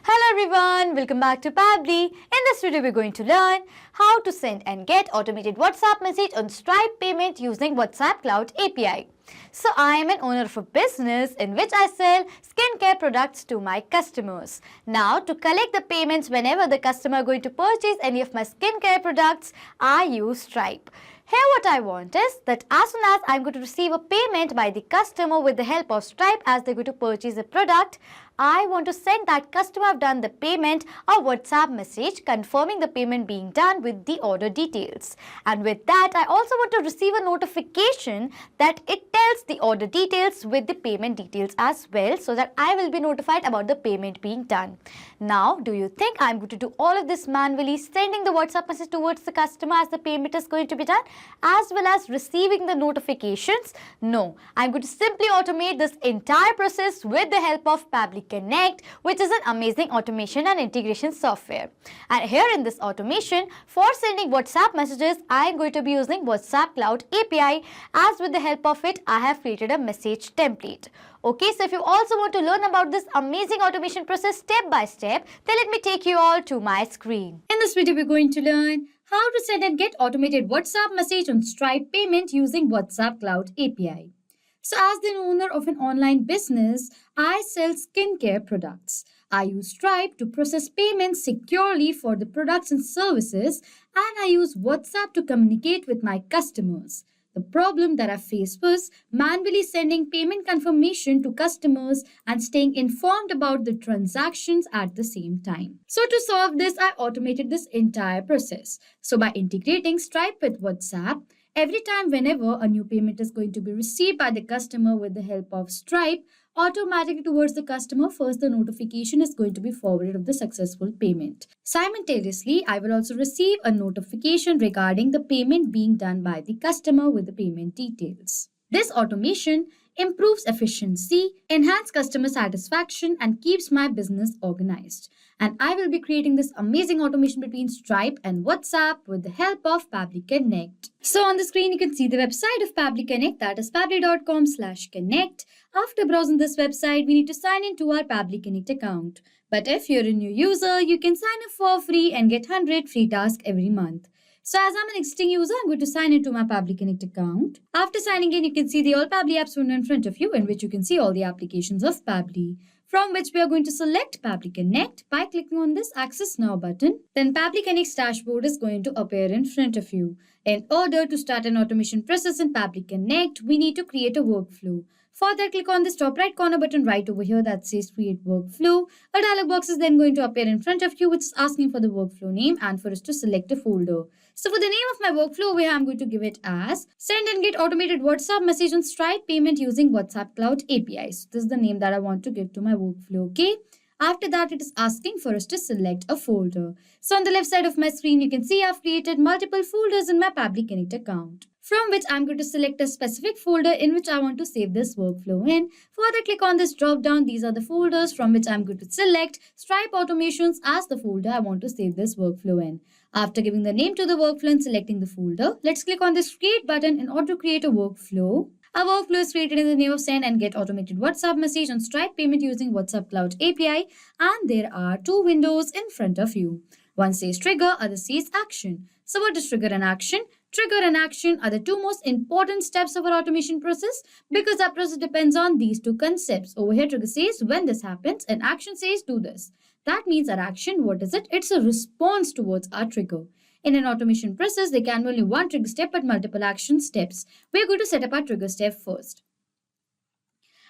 Hello everyone, welcome back to Pabbly. In this video, we're going to learn how to send and get automated WhatsApp message on Stripe payment using WhatsApp Cloud API. So I am an owner of a business in which I sell skincare products to my customers. Now to collect the payments whenever the customer is going to purchase any of my skincare products, I use Stripe. Here what I want is that as soon as I'm going to receive a payment by the customer with the help of Stripe as they're going to purchase a product, I want to send that customer have done the payment a WhatsApp message confirming the payment being done with the order details. And with that, I also want to receive a notification that it tells the order details with the payment details as well, so that I will be notified about the payment being done. Now, do you think I'm going to do all of this manually, sending the WhatsApp message towards the customer as the payment is going to be done, as well as receiving the notifications? No, I'm going to simply automate this entire process with the help of Pabbly Connect, which is an amazing automation and integration software. And here in this automation, for sending WhatsApp messages, I am going to be using WhatsApp Cloud API, as with the help of it, I have created a message template. Okay, so if you also want to learn about this amazing automation process step by step, then let me take you all to my screen. In this video, we're going to learn how to send and get automated WhatsApp message on Stripe payment using WhatsApp Cloud API. So as the owner of an online business, I sell skincare products. I use Stripe to process payments securely for the products and services, and I use WhatsApp to communicate with my customers. The problem that I faced was manually sending payment confirmation to customers and staying informed about the transactions at the same time. So to solve this, I automated this entire process. So by integrating Stripe with WhatsApp, every time whenever a new payment is going to be received by the customer with the help of Stripe, automatically towards the customer, first the notification is going to be forwarded of the successful payment. Simultaneously, I will also receive a notification regarding the payment being done by the customer with the payment details. This automation improves efficiency, enhances customer satisfaction, and keeps my business organized. And I will be creating this amazing automation between Stripe and WhatsApp with the help of Pabbly Connect. So on the screen, you can see the website of Pabbly Connect, that is pabbly.com/connect. After browsing this website, we need to sign into our Pabbly Connect account. But if you're a new user, you can sign up for free and get 100 free tasks every month. So as I'm an existing user, I'm going to sign into my Pabbly Connect account. After signing in, you can see the All Pabbly Apps window in front of you, in which you can see all the applications of Pabbly, from which we are going to select Pabbly Connect by clicking on this Access Now button. Then Pabbly Connect's dashboard is going to appear in front of you. In order to start an automation process in Pabbly Connect, we need to create a workflow. For that, click on this top right corner button right over here that says Create Workflow. A dialog box is then going to appear in front of you, which is asking for the workflow name and for us to select a folder. So for the name of my workflow over here, I'm going to give it as Send and Get Automated WhatsApp Message on Stripe Payment Using WhatsApp Cloud API. So this is the name that I want to give to my workflow, okay? After that, it is asking for us to select a folder. So on the left side of my screen, you can see I've created multiple folders in my Pabbly Connect account, from which I'm going to select a specific folder in which I want to save this workflow in. Further, click on this drop down. These are the folders from which I'm going to select Stripe Automations as the folder I want to save this workflow in. After giving the name to the workflow and selecting the folder, let's click on this Create button in order to create a workflow. A workflow is created in the name of Send and Get Automated WhatsApp Message on Stripe Payment using WhatsApp Cloud API, and there are two windows in front of you. One says Trigger, other says Action. So what is Trigger and Action? Trigger and Action are the two most important steps of our automation process, because our process depends on these two concepts. Over here, Trigger says when this happens and Action says do this. That means our action, what is it? It's a response towards our trigger. In an automation process, there can be only one trigger step but multiple action steps. We're going to set up our trigger step first.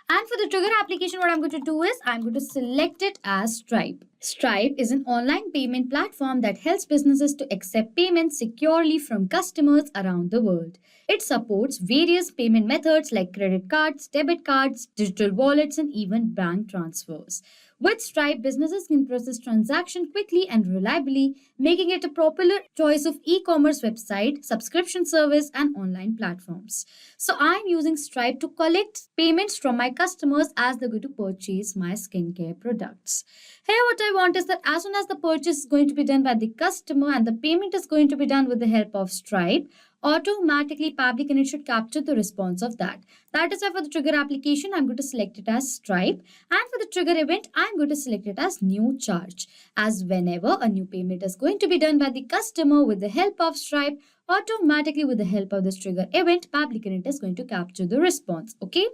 And for the trigger application, what I'm going to do is I'm going to select it as Stripe. Stripe is an online payment platform that helps businesses to accept payments securely from customers around the world. It supports various payment methods like credit cards, debit cards, digital wallets, and even bank transfers. With Stripe, businesses can process transactions quickly and reliably, making it a popular choice of e-commerce website, subscription service, and online platforms. So I'm using Stripe to collect payments from my customers as they're going to purchase my skincare products. Here what I want is that as soon as the purchase is going to be done by the customer and the payment is going to be done with the help of Stripe, automatically Pabbly Connect should capture the response of that. That is why for the trigger application, I'm going to select it as Stripe. And for the trigger event, I'm going to select it as new charge. As whenever a new payment is going to be done by the customer with the help of Stripe, automatically with the help of this trigger event, Pabbly Connect is going to capture the response. Okay.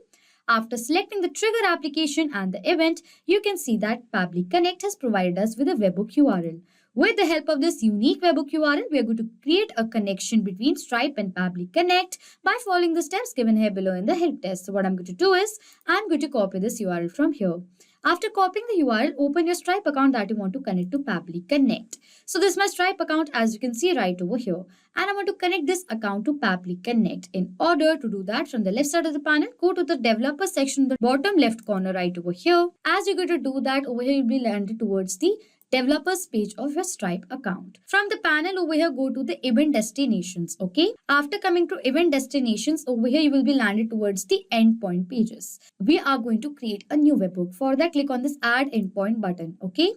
After selecting the trigger application and the event, you can see that Pabbly Connect has provided us with a webhook URL. With the help of this unique webhook URL, we are going to create a connection between Stripe and Pabbly Connect by following the steps given here below in the help test. So what I'm going to do is, I'm going to copy this URL from here. After copying the URL, open your Stripe account that you want to connect to Pabbly Connect. So this is my Stripe account as you can see right over here. And I want to connect this account to Pabbly Connect. In order to do that, from the left side of the panel, go to the developer section in the bottom left corner right over here. As you're going to do that, over here you'll be landed towards the developers page of your Stripe account. From the panel over here, go to the event destinations. Okay. After coming to event destinations, over here you will be landed towards the endpoint pages. We are going to create a new webhook. For that, click on this add endpoint button. Okay.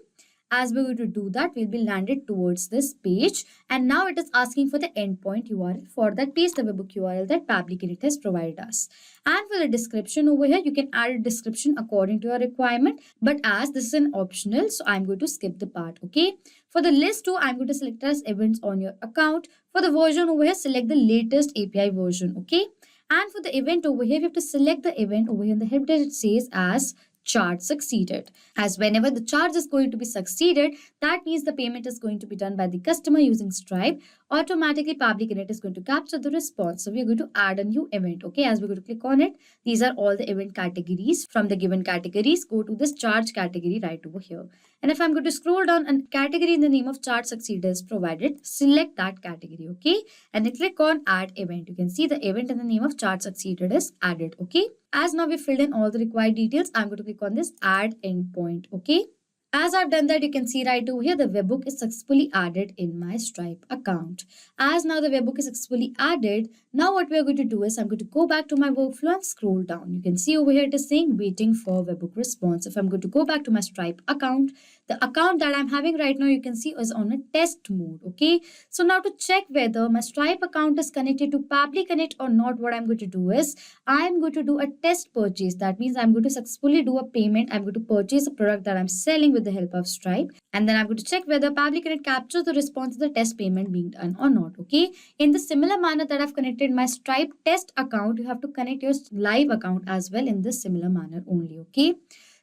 As we're going to do that, we'll be landed towards this page. And now it is asking for the endpoint URL. For that, paste the webhook URL that Pabbly Connect has provided us. And for the description over here, you can add a description according to your requirement. But as this is an optional, so I'm going to skip the part, okay? For the list too, I'm going to select as events on your account. For the version over here, select the latest API version, okay? And for the event over here, you have to select the event over here in the help desk. It says as charge succeeded. As whenever the charge is going to be succeeded, that means the payment is going to be done by the customer using Stripe. Automatically, Pabbly Connect is going to capture the response. So we're going to add a new event. Okay, as we're going to click on it, these are all the event categories. From the given categories, go to this charge category right over here. And if I'm going to scroll down, a category in the name of charge succeeded is provided, select that category. Okay, and then click on add event. You can see the event in the name of charge succeeded is added. Okay. As now we filled in all the required details, I'm going to click on this add endpoint. Okay. As I've done that, you can see right over here, the webhook is successfully added in my Stripe account. As now the webhook is successfully added, now what we're going to do is I'm going to go back to my workflow and scroll down. You can see over here it is saying waiting for webhook response. If I'm going to go back to my Stripe account, the account that I'm having right now, you can see is on a test mode. Okay. So now to check whether my Stripe account is connected to Pabbly Connect or not, what I'm going to do is I'm going to do a test purchase. That means I'm going to successfully do a payment. I'm going to purchase a product that I'm selling with the help of Stripe, and then I'm going to check whether Pabbly Connect captures the response of the test payment being done or not. Okay. In the similar manner that I've connected my Stripe test account, you have to connect your live account as well in this similar manner only. Okay.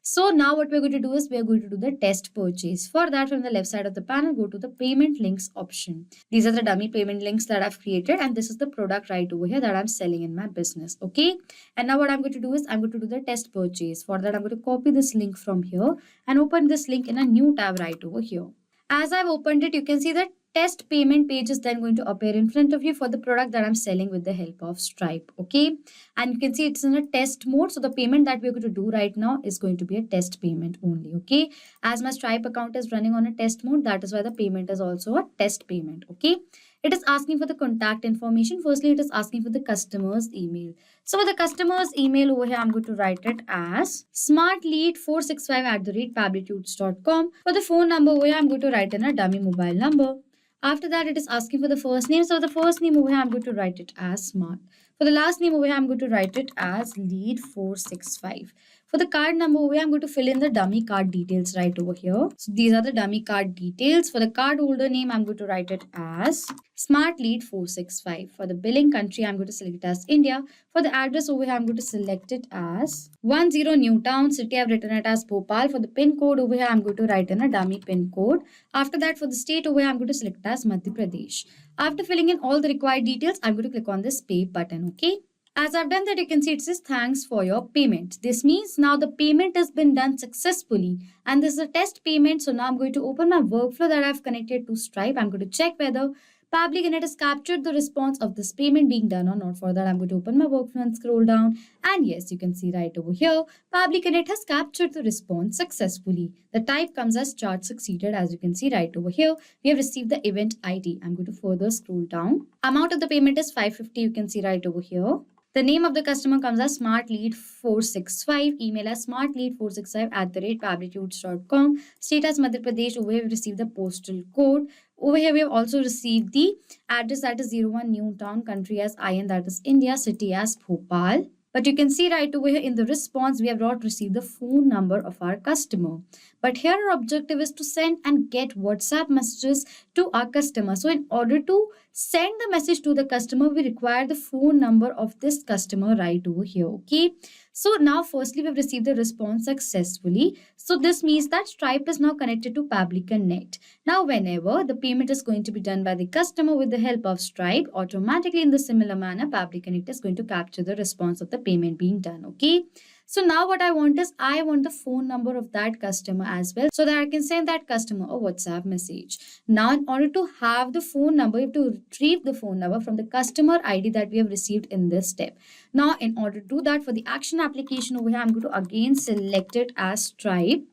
So now what we're going to do is we're going to do the test purchase. For that, from the left side of the panel, go to the payment links option. These are the dummy payment links that I've created, and this is the product right over here that I'm selling in my business. Okay. And now what I'm going to do is I'm going to do the test purchase. For that, I'm going to copy this link from here and open this link in a new tab right over here. As I've opened it, you can see that test payment page is then going to appear in front of you for the product that I'm selling with the help of Stripe. Okay. And you can see it's in a test mode. So the payment that we're going to do right now is going to be a test payment only. Okay. As my Stripe account is running on a test mode, that is why the payment is also a test payment. Okay. It is asking for the contact information. Firstly, it is asking for the customer's email. So for the customer's email over here, I'm going to write it as smartlead465@pabblytunes.com. For the phone number over here, I'm going to write in a dummy mobile number. After that, it is asking for the first name. So the first name over here, I'm going to write it as Smart. For the last name over here, I'm going to write it as Lead465. For the card number over here, I'm going to fill in the dummy card details right over here. So these are the dummy card details. For the card holder name, I'm going to write it as Smart Lead465. For the billing country, I'm going to select it as India. For the address over here, I'm going to select it as 10 Newtown. City, I've written it as Bhopal. For the pin code over here, I'm going to write in a dummy pin code. After that, for the state over here, I'm going to select it as Madhya Pradesh. After filling in all the required details, I'm going to click on this pay button. Okay. As I've done that, you can see it says thanks for your payment. This means now the payment has been done successfully, and this is a test payment. So now I'm going to open my workflow that I've connected to Stripe. I'm going to check whether Pabbly Connect has captured the response of this payment being done or not. For that, I'm going to open my workflow and scroll down. And yes, you can see right over here, Pabbly Connect has captured the response successfully. The type comes as charge succeeded. As you can see right over here, we have received the event ID. I'm going to further scroll down. Amount of the payment is 550. You can see right over here. The name of the customer comes as smartlead465, email as smartlead465@pabblytudes.com. State as Madhya Pradesh. Over here we received the postal code. Over here we have also received the address, that is 01 Newtown, country as IN, that is India, city as Bhopal. But you can see right over here in the response, we have not received the phone number of our customer. But here our objective is to send and get WhatsApp messages to our customer. So in order to send the message to the customer, we require the phone number of this customer right over here. Okay. So now firstly, we've received the response successfully. So this means that Stripe is now connected to Pabbly Connect. Now, whenever the payment is going to be done by the customer with the help of Stripe, automatically in the similar manner, Pabbly Connect is going to capture the response of the payment being done. Okay. So now what I want is I want the phone number of that customer as well so that I can send that customer a WhatsApp message. Now, in order to have the phone number, you have to retrieve the phone number from the customer ID that we have received in this step. Now, in order to do that, for the action application over here, I'm going to again select it as Stripe.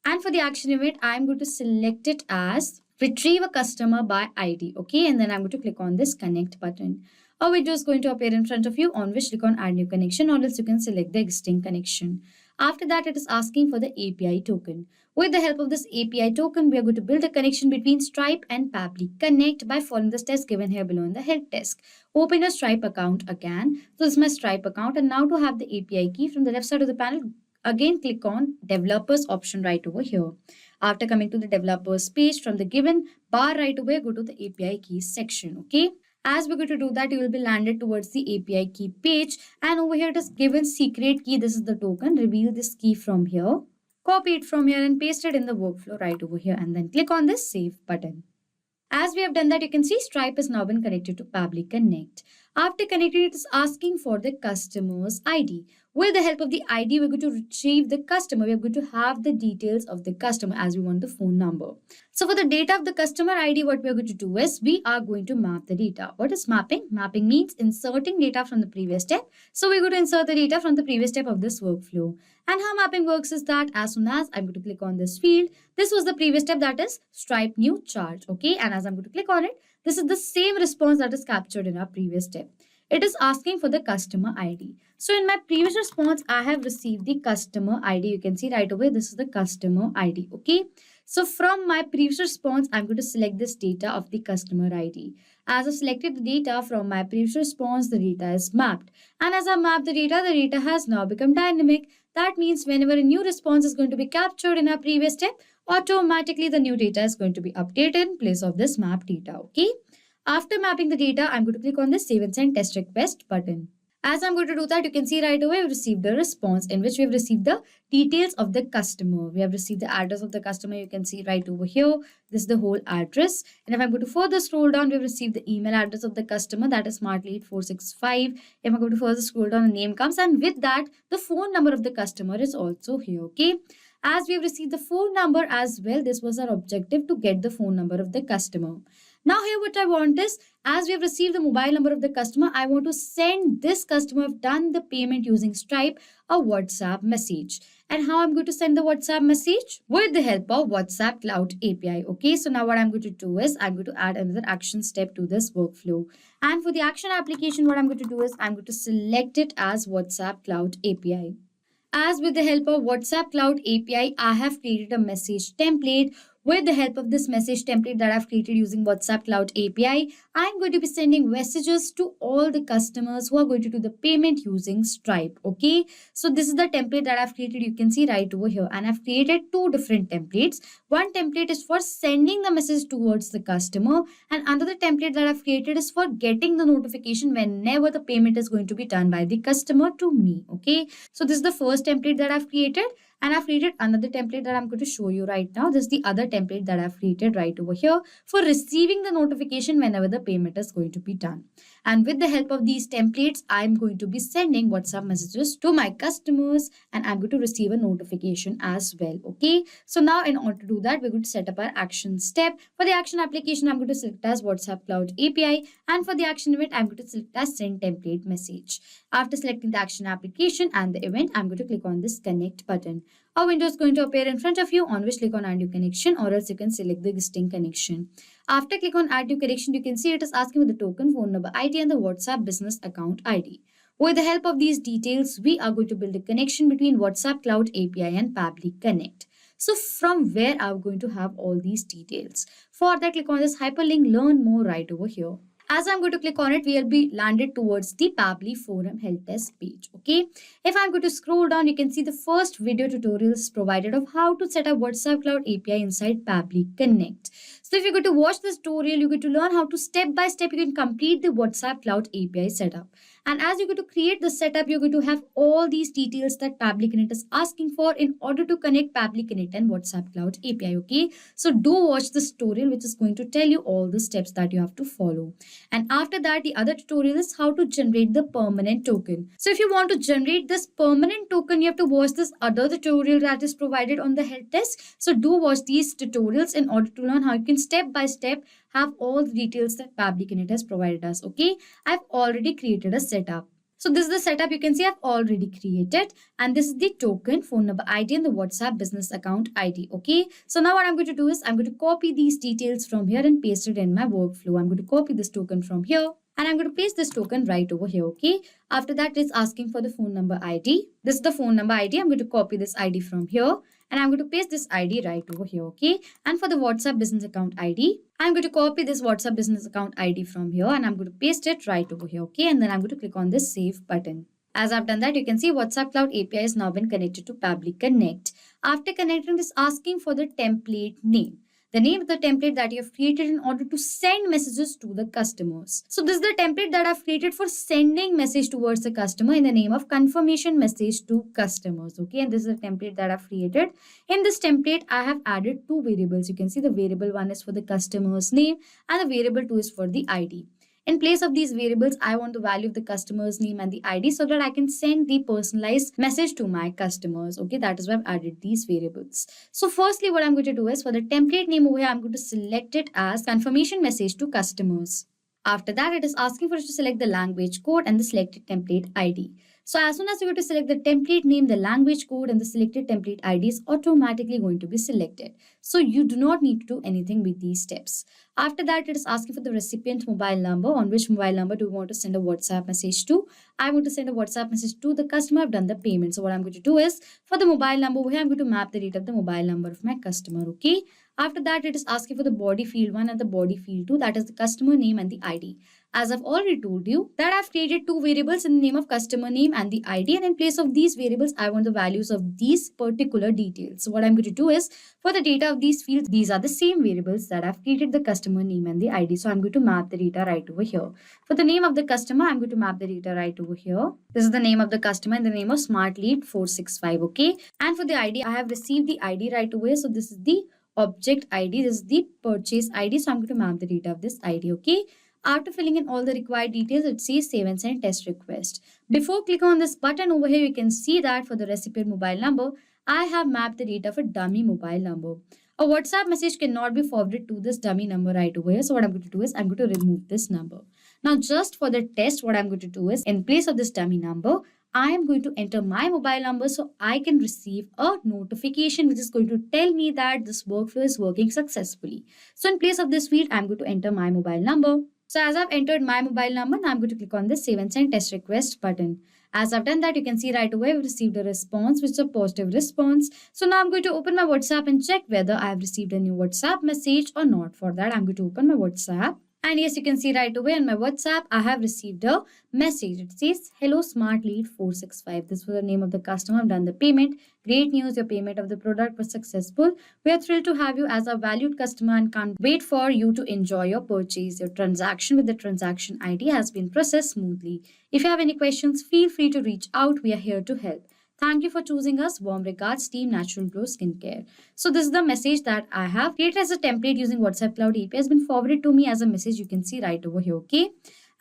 And for the action event, I'm going to select it as retrieve a customer by ID. Okay, and then I'm going to click on this connect button. A window is going to appear in front of you on which click on add new connection, or else you can select the existing connection. After that, it is asking for the API token. With the help of this API token, we are going to build a connection between Stripe and Pabbly Connect by following the steps given here below in the help desk. Open your Stripe account again. So this is my Stripe account, and now to have the API key from the left side of the panel, again click on developers option right over here. After coming to the developers page, from the given bar right away, go to the API keys section. Okay. As we're going to do that, you will be landed towards the API key page, and over here it is given secret key. This is the token. Reveal this key from here. Copy it from here and paste it in the workflow right over here, and then click on this save button. As we have done that, you can see Stripe has now been connected to Pabbly Connect. After connecting, it is asking for the customer's ID. With the help of the ID, we're going to retrieve the customer. We're going to have the details of the customer as we want the phone number. So for the data of the customer ID, what we're going to do is we are going to map the data. What is mapping? Mapping means inserting data from the previous step. So we're going to insert the data from the previous step of this workflow. And how mapping works is that as soon as I'm going to click on this field, this was the previous step, that is Stripe new charge. Okay, and as I'm going to click on it, this is the same response that is captured in our previous step. It is asking for the customer ID. So in my previous response, I have received the customer ID. You can see right away, this is the customer ID. Okay. So from my previous response, I'm going to select this data of the customer ID. As I selected the data from my previous response, the data is mapped. And as I map the data has now become dynamic. That means whenever a new response is going to be captured in our previous step, automatically the new data is going to be updated in place of this map data. Okay. After mapping the data, I'm going to click on the Save and Send Test Request button. As I'm going to do that, you can see right away we've received a response in which we've received the details of the customer. We have received the address of the customer. You can see right over here. This is the whole address. And if I'm going to further scroll down, we've received the email address of the customer, that is smartlead465. If I'm going to further scroll down, the name comes, and with that, the phone number of the customer is also here. Okay. As we have received the phone number as well, this was our objective, to get the phone number of the customer. Now here what I want is, as we have received the mobile number of the customer, I want to send this customer who have done the payment using Stripe a WhatsApp message. And how I'm going to send the WhatsApp message? With the help of WhatsApp Cloud API. Okay, so now what I'm going to do is I'm going to add another action step to this workflow. And for the action application, what I'm going to do is I'm going to select it as WhatsApp Cloud API. As with the help of WhatsApp Cloud API, I have created a message template. With the help of this message template that I've created using WhatsApp Cloud API, I'm going to be sending messages to all the customers who are going to do the payment using Stripe. Okay, so this is the template that I've created. You can see right over here, and I've created two different templates. One template is for sending the message towards the customer, and another template that I've created is for getting the notification whenever the payment is going to be done by the customer to me. Okay, so this is the first template that I've created. And I've created another template that I'm going to show you right now. This is the other template that I've created right over here for receiving the notification whenever the payment is going to be done. And with the help of these templates, I'm going to be sending WhatsApp messages to my customers, and I'm going to receive a notification as well. Okay. So now in order to do that, we're going to set up our action step. For the action application, I'm going to select as WhatsApp Cloud API. And for the action event, I'm going to select as send template message. After selecting the action application and the event, I'm going to click on this connect button. A window is going to appear in front of you on which click on add new connection, or else you can select the existing connection. After click on add new connection, you can see it is asking for the token, phone number ID, and the WhatsApp business account ID. With the help of these details, we are going to build a connection between WhatsApp Cloud API and Pabbly Connect. So from where are we going to have all these details? For that, click on this hyperlink, learn more right over here. As I'm going to click on it, we'll be landed towards the Pabbly forum help desk page. Okay. If I'm going to scroll down, you can see the first video tutorials provided of how to set up WhatsApp Cloud API inside Pabbly Connect. So if you're going to watch this tutorial, you're going to learn how to step by step you can complete the WhatsApp Cloud API setup. And as you're going to create the setup, you're going to have all these details that Pabbly Connect is asking for in order to connect Pabbly Connect and WhatsApp Cloud API. Okay. So do watch this tutorial, which is going to tell you all the steps that you have to follow. And after that, the other tutorial is how to generate the permanent token. So if you want to generate this permanent token, you have to watch this other tutorial that is provided on the help desk. So do watch these tutorials in order to learn how you can step by step have all the details that Pabbly Connect has provided us. Okay, I've already created a setup. So this is the setup you can see I've already created, and this is the token, phone number ID and the WhatsApp business account ID. Okay. So now what I'm going to do is I'm going to copy these details from here and paste it in my workflow. I'm going to copy this token from here and I'm going to paste this token right over here. Okay. After that, it's asking for the phone number ID. This is the phone number ID. I'm going to copy this ID from here and I'm going to paste this ID right over here. Okay. And for the WhatsApp business account ID, I'm going to copy this WhatsApp business account ID from here and I'm going to paste it right over here. Okay. And then I'm going to click on this save button. As I've done that, you can see WhatsApp Cloud API has now been connected to Pabbly Connect. After connecting, it's asking for the template name. The name of the template that you have created in order to send messages to the customers. So this is the template that I've created for sending message towards the customer in the name of confirmation message to customers. Okay, and this is the template that I've created. In this template, I have added two variables. You can see the variable one is for the customer's name and the variable two is for the ID. In place of these variables, I want the value of the customer's name and the ID so that I can send the personalized message to my customers. Okay, that is why I've added these variables. So firstly, what I'm going to do is for the template name over here, I'm going to select it as confirmation message to customers. After that, it is asking for us to select the language code and the selected template ID. So as soon as you go to select the template name, the language code and the selected template ID is automatically going to be selected. So you do not need to do anything with these steps. After that, it is asking for the recipient mobile number. On which mobile number do we want to send a WhatsApp message to? I want to send a WhatsApp message to the customer. I've done the payment. So what I'm going to do is for the mobile number over here, I'm going to map the data of the mobile number of my customer. Okay. After that, it is asking for the body field 1 and the body field 2. That is the customer name and the ID. As I've already told you that I've created two variables in the name of customer name and the ID. And in place of these variables, I want the values of these particular details. So what I'm going to do is for the data of these fields, these are the same variables that I've created the customer name and the ID. So I'm going to map the data right over here. For the name of the customer, I'm going to map the data right over here. This is the name of the customer in the name of Smart Lead 465. Okay. And for the ID, I have received the ID right away. So this is the object ID. This is the purchase ID. So I'm going to map the data of this ID. Okay. After filling in all the required details, it says save and send test request. Before clicking on this button over here, you can see that for the recipient mobile number, I have mapped the data for dummy mobile number. A WhatsApp message cannot be forwarded to this dummy number right away. So what I'm going to do is I'm going to remove this number. Now just for the test, what I'm going to do is in place of this dummy number, I am going to enter my mobile number so I can receive a notification which is going to tell me that this workflow is working successfully. So in place of this field, I'm going to enter my mobile number. So as I've entered my mobile number, now I'm going to click on this save and send test request button. As I've done that, you can see right away we've received a response, which is a positive response. So now I'm going to open my WhatsApp and check whether I have received a new WhatsApp message or not. For that, I'm going to open my WhatsApp. And yes, you can see right away on my WhatsApp, I have received a message. It says, hello, Smart Lead 465. This was the name of the customer. I've done the payment. Great news, your payment of the product was successful. We are thrilled to have you as a valued customer and can't wait for you to enjoy your purchase. Your transaction with the transaction ID has been processed smoothly. If you have any questions, feel free to reach out. We are here to help. Thank you for choosing us. Warm regards, Team Natural Glow Skincare. So this is the message that I have created as a template using WhatsApp Cloud API has been forwarded to me as a message. You can see right over here. Okay.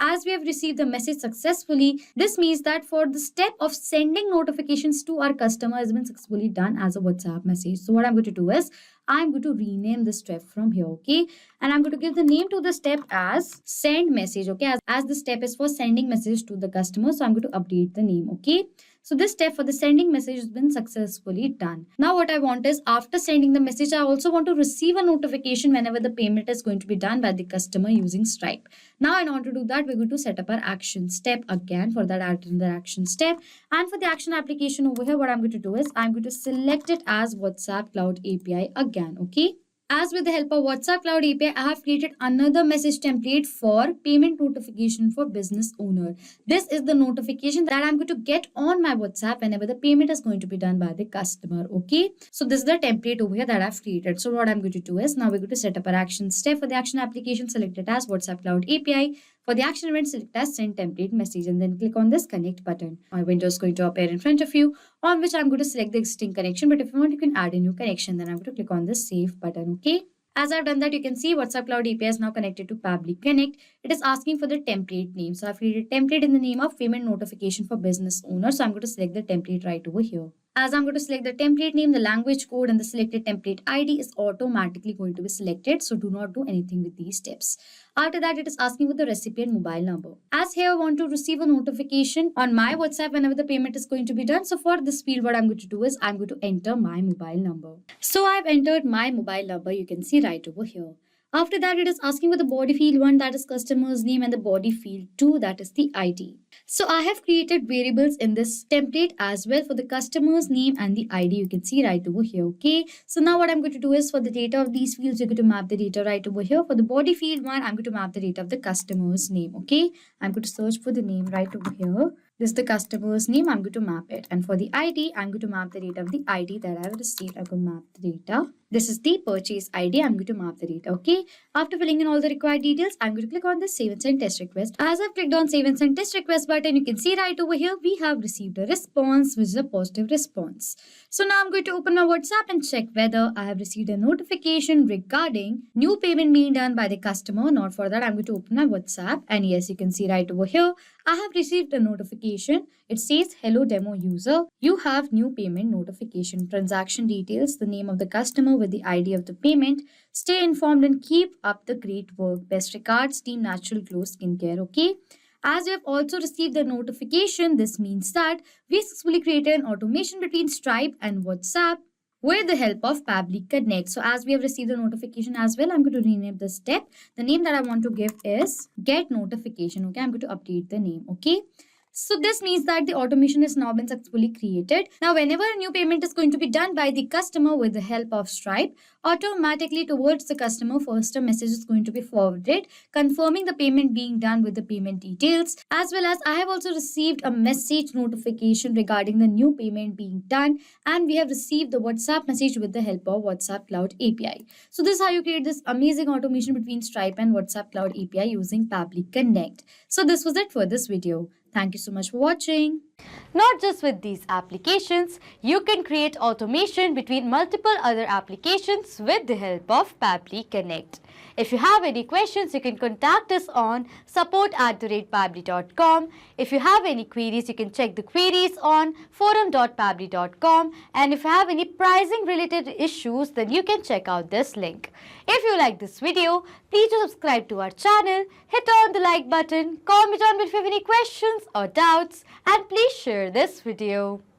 As we have received the message successfully, this means that for the step of sending notifications to our customer has been successfully done as a WhatsApp message. So what I'm going to do is I'm going to rename this step from here. Okay. And I'm going to give the name to the step as send message. Okay. As the step is for sending message to the customer. So I'm going to update the name. Okay. So this step for the sending message has been successfully done. Now what I want is, after sending the message, I also want to receive a notification whenever the payment is going to be done by the customer using Stripe. Now in order to do that, we're going to set up our action step again. For that, add in the action step. And for the action application over here, what I'm going to do is I'm going to select it as WhatsApp Cloud API again, okay? As with the help of WhatsApp Cloud API, I have created another message template for payment notification for business owner. This is the notification that I'm going to get on my WhatsApp whenever the payment is going to be done by the customer. Okay. So this is the template over here that I've created. So what I'm going to do is now we're going to set up our action step. For the action application, select it as WhatsApp Cloud API. For the action event, select as send template message and then click on this connect button. My window is going to appear in front of you, on which I'm going to select the existing connection. But if you want, you can add a new connection. Then I'm going to click on the save button. Okay. As I've done that, you can see WhatsApp Cloud API is now connected to Pabbly Connect. It is asking for the template name. So I've created a template in the name of payment notification for business owner. So I'm going to select the template right over here. As I'm going to select the template name, the language code and the selected template ID is automatically going to be selected. So do not do anything with these steps. After that, it is asking for the recipient mobile number. As here, I want to receive a notification on my WhatsApp whenever the payment is going to be done. So for this field, what I'm going to do is I'm going to enter my mobile number. So I've entered my mobile number. You can see right over here. After that, it is asking for the body field 1, that is customer's name, and the body field 2, that is the ID. So I have created variables in this template as well for the customer's name and the ID. You can see right over here. Okay. So now what I'm going to do is for the data of these fields, you're going to map the data right over here. For the body field 1, I'm going to map the data of the customer's name. Okay. I'm going to search for the name right over here. This is the customer's name. I'm going to map it. And for the ID, I'm going to map the data of the ID that I have received. I'm going to map the data. This is the purchase ID. I'm going to map the data. Okay. After filling in all the required details, I'm going to click on the save and send test request. As I've clicked on save and send test request button, you can see right over here, we have received a response, which is a positive response. So now I'm going to open my WhatsApp and check whether I have received a notification regarding new payment being done by the customer. Not for that, I'm going to open my WhatsApp. And yes, you can see right over here, I have received a notification. It says, hello demo user, you have new payment notification. Transaction details, the name of the customer with the ID of the payment. Stay informed and keep up the great work. Best regards, Team Natural Glow Skincare. Okay. As you have also received the notification, this means that we successfully created an automation between Stripe and WhatsApp with the help of Pabbly Connect. So as we have received the notification as well, I'm going to rename the step. The name that I want to give is get notification. Okay, I'm going to update the name. Okay. So this means that the automation has now been successfully created. Now, whenever a new payment is going to be done by the customer with the help of Stripe, automatically towards the customer, first a message is going to be forwarded, confirming the payment being done with the payment details, as well as I have also received a message notification regarding the new payment being done, and we have received the WhatsApp message with the help of WhatsApp Cloud API. So this is how you create this amazing automation between Stripe and WhatsApp Cloud API using Pabbly Connect. So this was it for this video. Thank you so much for watching. Not just with these applications, you can create automation between multiple other applications with the help of Pabbly Connect. If you have any questions, you can contact us on support@pabbly.com. If you have any queries, you can check the queries on forum.pabbly.com. And if you have any pricing related issues, then you can check out this link. If you like this video, please do subscribe to our channel, hit on the like button, comment on if you have any questions or doubts, and please share this video.